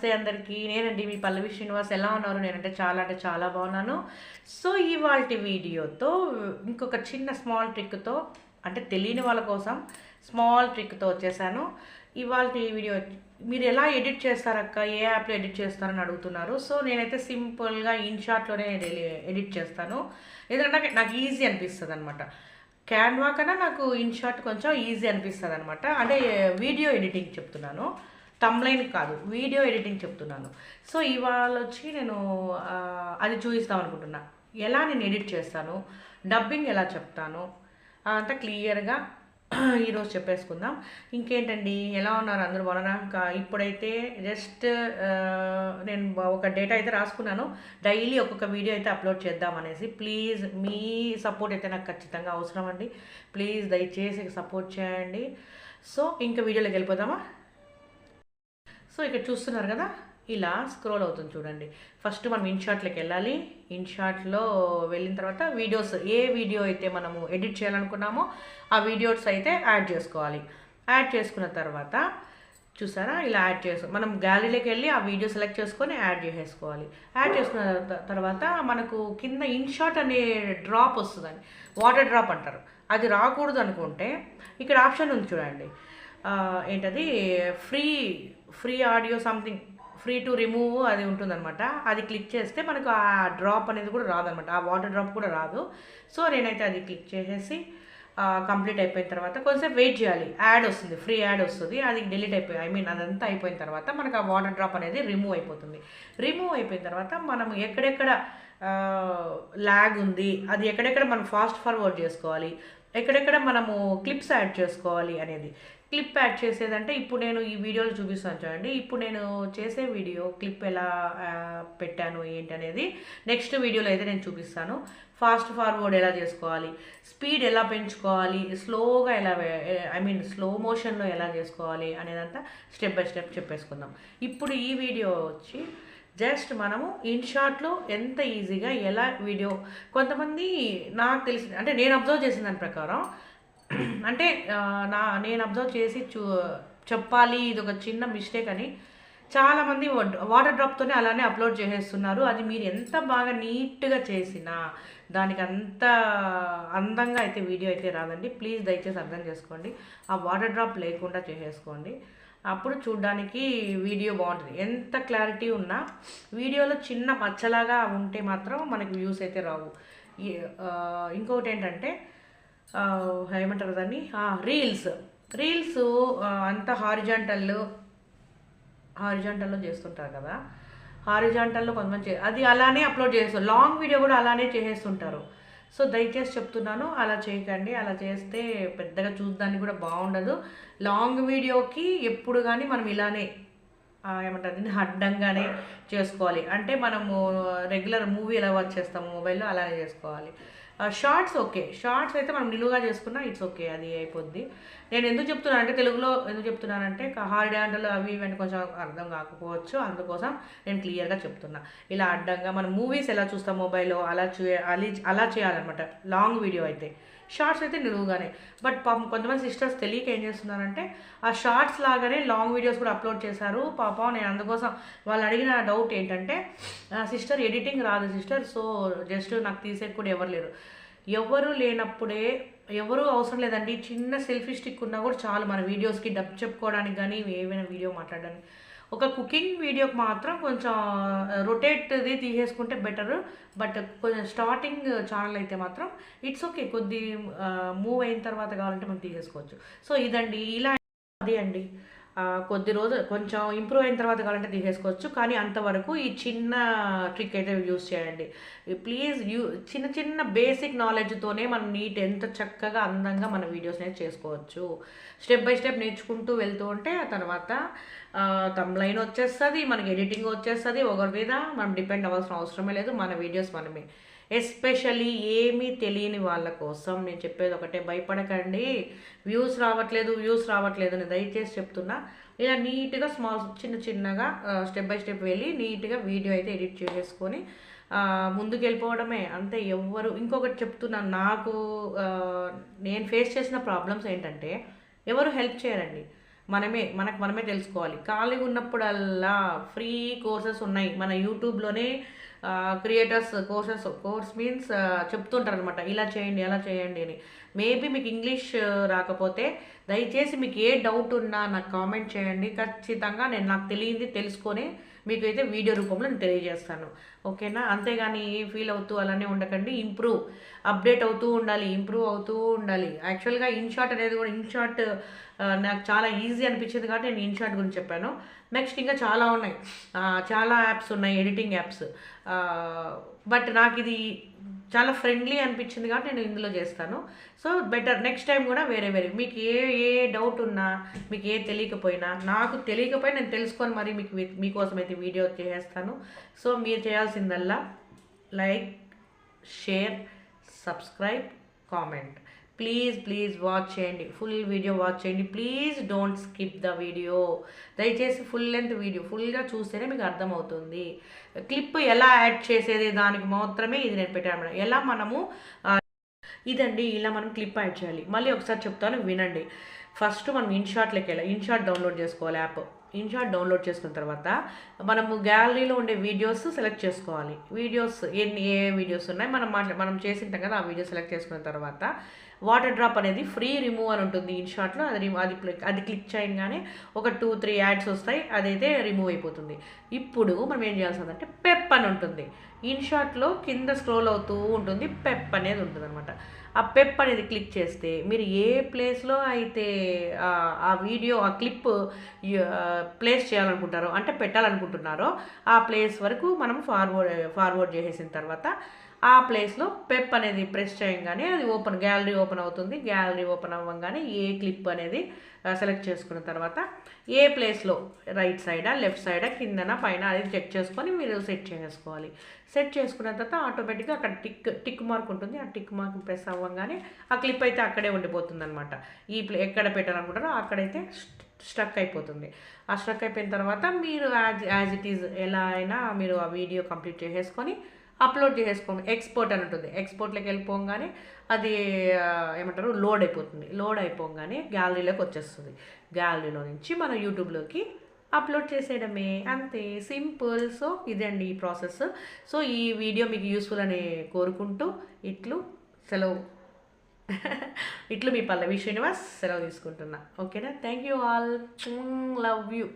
నమస్తే అందరికీ. నేనండి మీ పల్లవి శ్రీనివాస్. ఎలా ఉన్నారు? నేనంటే చాలా బాగున్నాను. సో, ఇవాల్టి వీడియోతో ఇంకొక చిన్న స్మాల్ ట్రిక్‌తో, అంటే తెలియని వాళ్ళ కోసం స్మాల్ ట్రిక్‌తో వచ్చేసాను. ఇవాల్టి వీడియో మీరు ఎలా ఎడిట్ చేస్తారక్క? ఏ యాప్‌లో ఎడిట్ చేస్తారని అడుగుతున్నారు. సో, నేనైతే సింపుల్‌గా ఇన్‌షాట్‌లోనే ఎడిట్ చేస్తాను. ఎందుకంటే నాకు ఈజీ అనిపిస్తదనమాట. క్యాన్వా కన్నా నాకు ఇన్‌షాట్ కొంచెం ఈజీ అనిపిస్తదనమాట. అంటే వీడియో ఎడిటింగ్ చెప్తున్నాను. తమ్లైన్ కాదు, వీడియో ఎడిటింగ్ చెప్తున్నాను. సో, ఇవాళొచ్చి నేను అది చూపిస్తాం అనుకుంటున్నా. ఎలా నేను ఎడిట్ చేస్తాను, డబ్బింగ్ ఎలా చెప్తాను అంతా క్లియర్‌గా ఈరోజు చెప్పేసుకుందాం. ఇంకేంటండి, ఎలా ఉన్నారు? అందరూ బాగున్నారా? ఇప్పుడైతే జస్ట్ నేను ఒక డేటా అయితే రాసుకున్నాను. డైలీ ఒక్కొక్క వీడియో అయితే అప్లోడ్ చేద్దామనేసి. ప్లీజ్ మీ సపోర్ట్ అయితే నాకు ఖచ్చితంగా అవసరం అండి. ప్లీజ్ దయచేసి సపోర్ట్ చేయండి. సో, ఇంకా వీడియోలోకి వెళ్ళిపోదామా? సో, ఇక్కడ చూస్తున్నారు కదా, ఇలా స్క్రోల్ అవుతుంది చూడండి. ఫస్ట్ మనం ఇన్‌షాట్‌లోకి వెళ్ళాలి. ఇన్‌షాట్‌లో వెళ్ళిన తర్వాత వీడియోస్, ఏ వీడియో అయితే మనము ఎడిట్ చేయాలనుకున్నామో ఆ వీడియోస్ అయితే యాడ్ చేసుకోవాలి. యాడ్ చేసుకున్న తర్వాత చూసారా, ఇలా మనం గ్యాలరీలోకి వెళ్ళి ఆ వీడియో సెలెక్ట్ చేసుకొని యాడ్ చేసేసుకోవాలి. యాడ్ చేసుకున్న తర్వాత మనకు కింద ఇన్‌షాట్ అనే డ్రాప్ వస్తుందండి. వాటర్ డ్రాప్ అంటారు. అది రాకూడదు అనుకుంటే ఇక్కడ ఆప్షన్ ఉంది చూడండి. ఏంటది, free audio something, free to remove అది ఉంటుందన్నమాట. అది క్లిక్ చేస్తే మనకు ఆ డ్రాప్ అనేది కూడా రాదనమాట. ఆ వాటర్ డ్రాప్ కూడా రాదు. సో, నేనైతే అది క్లిక్ చేసేసి కంప్లీట్ అయిపోయిన తర్వాత కొంచెం వెయిట్ చేయాలి. యాడ్ వస్తుంది, ఫ్రీ యాడ్ వస్తుంది. అది డిలీట్ అయిపోయి అదంతా అయిపోయిన తర్వాత మనకు ఆ వాటర్ డ్రాప్ అనేది రిమూవ్ అయిపోతుంది. రిమూవ్ అయిపోయిన తర్వాత మనం ఎక్కడెక్కడ ల్యాగ్ ఉంది, అది ఎక్కడెక్కడ మనం ఫాస్ట్ ఫార్వర్డ్ చేసుకోవాలి, ఎక్కడెక్కడ మనము క్లిప్స్ యాడ్ చేసుకోవాలి అనేది. క్లిప్ యాడ్ చేసేదంటే ఇప్పుడు నేను ఈ వీడియోలో చూపిస్తాను చూడండి. ఇప్పుడు నేను చేసే వీడియో క్లిప్ ఎలా పెట్టాను ఏంటి అనేది నెక్స్ట్ వీడియోలో అయితే నేను చూపిస్తాను. ఫాస్ట్ ఫార్వర్డ్ ఎలా చేసుకోవాలి, స్పీడ్ ఎలా పెంచుకోవాలి, స్లోగా ఎలా స్లో మోషన్లో ఎలా చేసుకోవాలి అనేదంతా స్టెప్ బై స్టెప్ చెప్పేసుకుందాం. ఇప్పుడు ఈ వీడియో వచ్చి జస్ట్ మనము ఇన్‌షాట్‌లో ఎంత ఈజీగా ఎలా వీడియో, కొంతమంది నాకు తెలిసి, అంటే నేను అబ్జర్వ్ చేసిన దాని ప్రకారం, అంటే నేను అబ్జర్వ్ చేసి చెప్పాలి, ఇది ఒక చిన్న మిస్టేక్ అని, చాలామంది వాటర్ డ్రాప్తోనే అలానే అప్లోడ్ చేసేస్తున్నారు. అది మీరు ఎంత బాగా నీట్గా చేసినా దానికి అంత అందంగా అయితే వీడియో అయితే రాదండి. ప్లీజ్ దయచేసి అర్థం చేసుకోండి. ఆ వాటర్ డ్రాప్ లేకుండా చేసేసుకోండి. అప్పుడు చూడ్డానికి వీడియో బాగుంటుంది. ఎంత క్లారిటీ ఉన్నా వీడియోలో చిన్న మచ్చలాగా ఉంటే మాత్రం మనకి వ్యూస్ అయితే రావు. ఇంకొకటి ఏంటంటే, ఏమంటారు దాన్ని, రీల్స్ అంతా హారిజాంటల్లో చేస్తుంటారు కదా. హారిజాంటల్లో కొంతమంది అది అలానే అప్లోడ్ చేస్తారు. లాంగ్ వీడియో కూడా అలానే చేసేస్తుంటారు. సో, దయచేసి చెప్తున్నాను, అలా చేయకండి. అలా చేస్తే పెద్దగా చూడడానికి కూడా బాగుండదు. లాంగ్ వీడియోకి ఎప్పుడు కానీ మనం ఇలానే ఏమంటారు, అడ్డంగానే చేసుకోవాలి. అంటే మనము రెగ్యులర్ మూవీ ఎలా వర్క్ చేస్తాము మొబైల్లో అలానే చేసుకోవాలి. షార్ట్స్ ఓకే, షార్ట్స్ అయితే మనం నిలువుగా చేసుకున్నా ఇట్స్ ఓకే, అది అయిపోద్ది. నేను ఎందుకు చెప్తున్నాను అంటే, తెలుగులో ఎందుకు చెప్తున్నానంటే, హారిజాంటల్ అవి ఇవన్నీ కొంచెం అర్థం కాకపోవచ్చు. అందుకోసం నేను క్లియర్గా చెప్తున్నా. ఇలా అడ్డంగా మనం మూవీస్ ఎలా చూస్తాం మొబైల్లో అలా చేయాలన్నమాట లాంగ్ వీడియో అయితే. షార్ట్స్ అయితే నిలువుగానే. బట్ పాపం కొంతమంది సిస్టర్స్ తెలియక ఏం చేస్తున్నారంటే, ఆ షార్ట్స్ లాగానే లాంగ్ వీడియోస్ కూడా అప్లోడ్ చేశారు. పాపం నేను అందుకోసం వాళ్ళు అడిగిన డౌట్ ఏంటంటే, సిస్టర్ ఎడిటింగ్ రాదు సిస్టర్, సో జస్ట్ నాకు తీసేకి కూడా ఎవరు లేరు. ఎవరు లేనప్పుడే, ఎవరు అవసరం లేదండి. చిన్న సెల్ఫీ స్టిక్ ఉన్నా కూడా చాలు మన వీడియోస్కి డబ్ చెప్పుకోవడానికి కానీ ఏమైనా వీడియో మాట్లాడడానికి. ఒక కుకింగ్ వీడియోకి మాత్రం కొంచెం రొటేట్ది తీసేసుకుంటే బెటర్. బట్ కొంచెం స్టార్టింగ్ ఛానల్ అయితే మాత్రం ఇట్స్ ఓకే, కొద్ది మూవ్ అయిన తర్వాత కావాలంటే మనం తీసేసుకోవచ్చు. సో, ఇదండి, ఇలా అదే అండి. కొద్ది రోజులు కొంచెం ఇంప్రూవ్ అయిన తర్వాత కావాలంటే తీసేసుకోవచ్చు. కానీ అంతవరకు ఈ చిన్న ట్రిక్ అయితే యూస్ చేయండి ప్లీజ్. చిన్న బేసిక్ నాలెడ్జ్తోనే మనం ఎంత చక్కగా అందంగా మన వీడియోస్ అనేది చేసుకోవచ్చు. స్టెప్ బై స్టెప్ నేర్చుకుంటూ వెళ్తూ ఉంటే ఆ తర్వాత తమ్లైన్ వచ్చేస్తుంది, మనకి ఎడిటింగ్ వచ్చేస్తుంది. ఒకరి మీద మనం డిపెండ్ అవ్వాల్సిన అవసరమే లేదు. మన వీడియోస్ మనమే. ఎస్పెషల్లీ ఏమీ తెలియని వాళ్ళ కోసం నేను చెప్పేది ఒకటే, భయపడకండి. వ్యూస్ రావట్లేదు అని దయచేసి చెప్తున్నా. ఇలా నీట్గా చిన్నగా స్టెప్ బై స్టెప్ వెళ్ళి నీట్గా వీడియో అయితే ఎడిట్ చేసేసుకొని ముందుకు వెళ్ళిపోవడమే అంతే. ఇంకొకటి చెప్తున్నాను, నేను ఫేస్ చేసిన ప్రాబ్లమ్స్ ఏంటంటే, ఎవరు హెల్ప్ చేయరండి. మనమే తెలుసుకోవాలి. ఖాళీగా ఉన్నప్పుడల్లా ఫ్రీ కోర్సెస్ ఉన్నాయి మన యూట్యూబ్లోనే. క్రియేటర్స్ కోర్స్ మీన్స్ చెప్తుంటారు అనమాట, ఇలా చేయండి అలా చేయండి అని. మేబీ మీకు ఇంగ్లీష్ రాకపోతే దయచేసి మీకు ఏ డౌట్ ఉన్నా నాకు కామెంట్ చేయండి. ఖచ్చితంగా నేను నాకు తెలియంది తెలుసుకొని మీకు అయితే వీడియో రూపంలో నేను తెలియజేస్తాను. ఓకేనా? అంతేగాని ఫీల్ అవుతూ అలానే ఉండకండి. అప్డేట్ అవుతూ ఉండాలి, ఇంప్రూవ్ అవుతూ ఉండాలి. యాక్చువల్గా ఇన్షాట్ అనేది కూడా ఇన్షాట్ నాకు చాలా ఈజీ అనిపించింది కాబట్టి నేను ఇన్షాట్ గురించి చెప్పాను. నెక్స్ట్ ఇంకా చాలా ఉన్నాయి, చాలా యాప్స్ ఉన్నాయి, ఎడిటింగ్ యాప్స్. బట్ నాకు ఇది చాలా ఫ్రెండ్లీ అనిపించింది కాబట్టి నేను ఇందులో చేస్తాను. సో బెటర్ నెక్స్ట్ టైం కూడా వేరే మీకు ఏ డౌట్ ఉన్నా, మీకు తెలియకపోయినా, నాకు తెలియకపోయినా నేను తెలుసుకొని మరి మీకోసం అయితే వీడియో చేస్తాను. సో మీరు చేయాల్సిందల్లా like, share, subscribe, comment. Please watch చేయండి, ఫుల్ వీడియో వాచ్ చేయండి. Please don't skip the video. దయచేసి ఫుల్ లెంత్ వీడియో ఫుల్గా చూస్తేనే మీకు అర్థమవుతుంది. క్లిప్ ఎలా యాడ్ చేసేది దానికి మాత్రమే ఇది నేను పెట్టాను. ఎలా మనము ఇదండి ఇలా మనం క్లిప్ యాడ్ చేయాలి. మళ్ళీ ఒకసారి చెప్తాను, వినండి. ఫస్ట్ మనం ఇన్షాట్లోకి వెళ్ళాలి. ఇన్షాట్ డౌన్లోడ్ చేసుకోవాలి యాప్. ఇన్షాట్ డౌన్లోడ్ చేసుకున్న తర్వాత మనము గ్యాలరీలో ఉండే వీడియోస్ సెలెక్ట్ చేసుకోవాలి. వీడియోస్ ఏ వీడియోస్ ఉన్నాయి మనం చేసింటాం కదా, ఆ వీడియో సెలెక్ట్ చేసుకున్న తర్వాత వాటర్ డ్రాప్ అనేది ఫ్రీ రిమూవ్ అని ఉంటుంది ఇన్షాట్లో. అది క్లిక్ చేయగానే ఒక 2-3 యాడ్స్ వస్తాయి, అదైతే రిమూవ్ అయిపోతుంది. ఇప్పుడు మనం ఏం చేయాల్సిందంటే పెప్ అని ఉంటుంది ఇన్షాట్లో, కింద స్క్రోల్ అవుతూ ఉంటుంది, పెప్ అనేది ఉంటుంది అనమాట. ఆ పెప్ అనేది క్లిక్ చేస్తే మీరు ఏ ప్లేస్లో అయితే ఆ వీడియో ఆ క్లిప్ ప్లేస్ చేయాలనుకుంటారో, అంటే పెట్టాలనుకుంటున్నారో ఆ ప్లేస్ వరకు మనం ఫార్వర్డ్ చేసేసిన తర్వాత ఆ ప్లేస్లో పెప్ అనేది ప్రెస్ చేయగానే అది గ్యాలరీ ఓపెన్ అవుతుంది. గ్యాలరీ ఓపెన్ అవ్వగానే ఏ క్లిప్ అనేది సెలెక్ట్ చేసుకున్న తర్వాత ఏ ప్లేస్లో రైట్ సైడా, లెఫ్ట్ సైడా, కిందన, పైన అది చెక్ చేసుకొని మీరు సెట్ చేసుకోవాలి. సెట్ చేసుకున్న తర్వాత ఆటోమేటిక్గా అక్కడ టిక్ మార్క్ ఉంటుంది. ఆ టిక్ మార్క్ ప్రెస్ అవ్వగానే ఆ క్లిప్ అయితే అక్కడే ఉండిపోతుంది అనమాట. ఎక్కడ పెట్టాలనుకుంటారో అక్కడైతే స్ట్రక్ అయిపోతుంది. ఆ స్ట్రక్ అయిపోయిన తర్వాత మీరు యాజ్ ఇట్ ఈజ్ ఎలా అయినా మీరు ఆ వీడియో కంప్లీట్ చేసేసుకొని అప్లోడ్ చేసేసుకోండి. ఎక్స్పోర్ట్ అని ఉంటుంది. ఎక్స్పోర్ట్లోకి వెళ్ళిపోగానే అది ఏమంటారు లోడ్ అయిపోతుంది. లోడ్ అయిపోగానే గ్యాలరీలోకి వచ్చేస్తుంది. గ్యాలరీలో నుంచి మన యూట్యూబ్లోకి అప్లోడ్ చేసేయడమే, అంతే, సింపుల్. సో ఇదండి ఈ ప్రాసెస్. సో ఈ వీడియో మీకు యూస్ఫుల్ అని కోరుకుంటూ ఇట్లు మీ పల్లవి శ్రీనివాస్ సెలవు తీసుకుంటున్నా. ఓకేనా? Thank you all. Love you.